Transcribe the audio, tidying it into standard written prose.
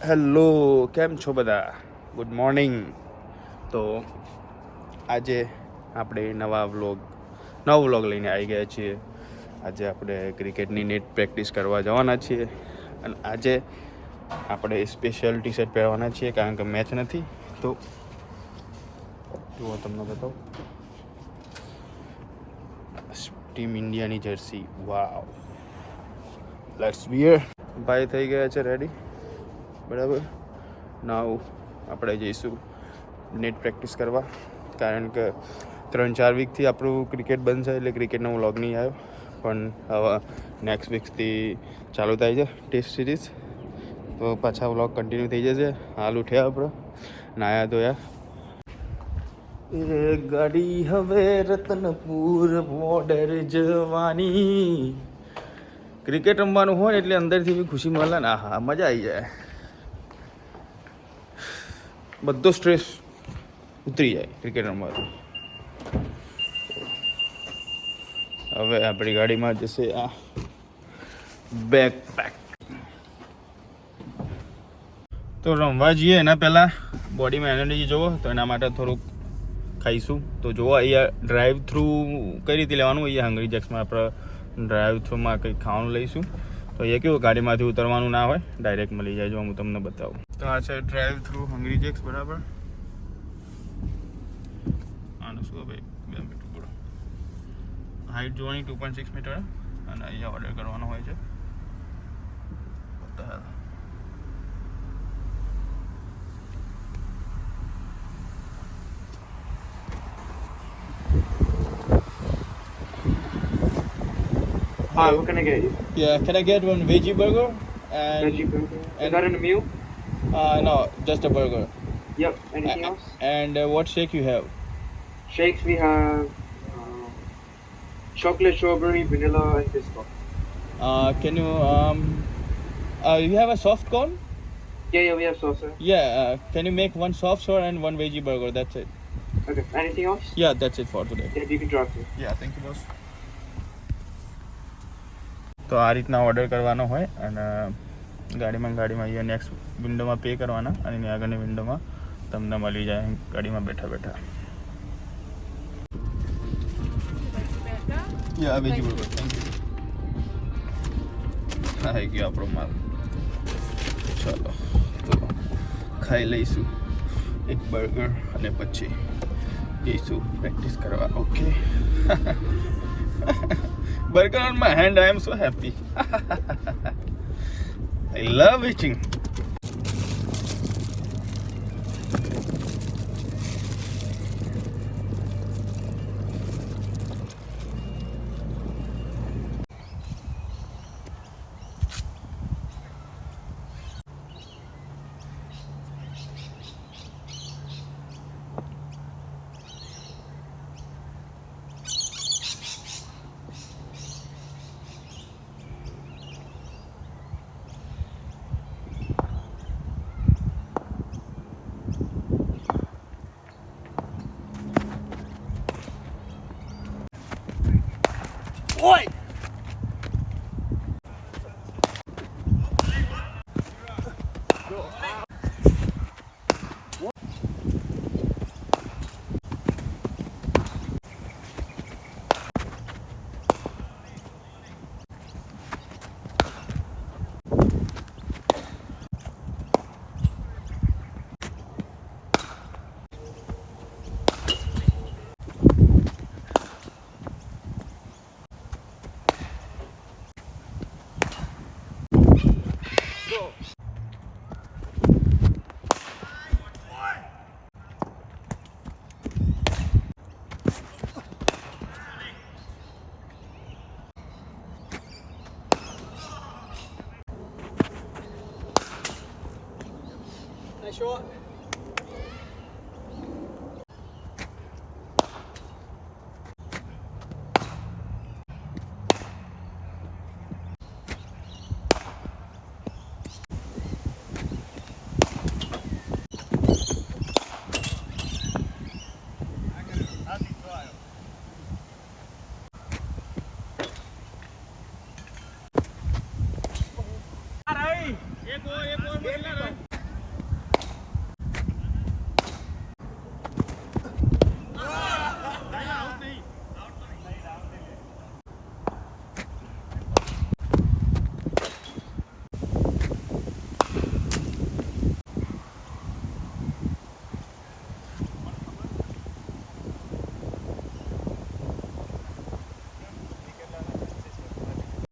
Hello, કેમ છો બધા? Good morning. તો આજે આપણે નવો વ્લોગ લઈને આવી ગયા છીએ. આજે આપણે ક્રિકેટની નેટ પ્રેક્ટિસ કરવા જવાના છીએ અને આજે આપણે સ્પેશિયલ ટી શર્ટ પહેરવાના છીએ કારણ કે મેચ નથી. તો જુઓ, તમને બતાવું, ટીમ ઇન્ડિયાની જર્સી. Vav, let's wear. ભાઈ થઈ ગયા છે રેડી, બરાબર. નાવ આપણે જઈશું નેટ પ્રેક્ટિસ કરવા કારણ કે 3-4 વીકથી આપણું ક્રિકેટ બંધ છે, એટલે ક્રિકેટનો વ્લોગ નહીં આવ્યો. પણ હવે નેક્સ્ટ વીકથી ચાલુ થાય છે ટેસ્ટ સિરીઝ, તો પાછા વ્લોગ કન્ટિન્યુ થઈ જશે. હાલ ઉઠ્યા આપણે, નાયા ધોયા. એ ગાડી હવે રતનપુર બોર્ડર જવાની. ક્રિકેટ રમવાનું હોય ને એટલે અંદરથી બી ખુશી મળે ને. હા, મજા આવી જાય, બધો સ્ટ્રેસ ઉતરી જાય ક્રિકેટ રમવાથી. હવે આપણી ગાડીમાં જશે આ બેકપેક. તો રમવા જઈએ એના પહેલાં બોડીમાં એનર્જી જોવો, તો એના માટે થોડુંક ખાઈશું. તો જુઓ, અહીંયા ડ્રાઈવ થ્રુ કઈ રીતે લેવાનું, અહીંયા હંગરી જેક્સમાં આપણે ડ્રાઈવ થ્રુમાં કંઈક ખાવાનું લઈશું. તો અહીંયા કેવું, ગાડીમાંથી ઉતરવાનું ના હોય, ડાયરેક્ટ મળી જાય. જો હું તમને બતાવું, તો આ છે ડ્રાઈવ થ્રુ હંગરી જેક્સ, બરાબર. આનું શું ભાઈ, 2 મિનિટ બોલો. હાઈટ જોવાની 2.6 મીટર અને અહીંયા ઓર્ડર કરવાનો હોય છે. Hi, what can I get you? Yeah, can I get one veggie burger? And Veggie burger. Is that in a meal? No, just a burger. Yep. Anything else? And what shake you have? Shakes we have chocolate, strawberry, vanilla, and pisco. Can you you have a soft corn? Yeah, we have salsa. Yeah, can you make one soft serve and one veggie burger? That's it. Okay. Anything else? Yeah, that's it for today. Yeah, you can drop it. Yeah, thank you boss. તો આ રીતના order કરવાનો હોય અને ગાડીમાં અહીંયા next વિન્ડોમાં pay કરવાના અને એની આગળની વિન્ડોમાં તમને મળી જાય ગાડીમાં બેઠા બેઠા. યા વેજી બરોબર, થેન્ક યુ. આવી ગયો આપણો માલ. ચાલો તો ખાઈ લઈશું એક બર્ગર અને પછી જઈશું પ્રેક્ટિસ કરવા. Okay. Burger on my hand, I am so happy. I love eating. Oi!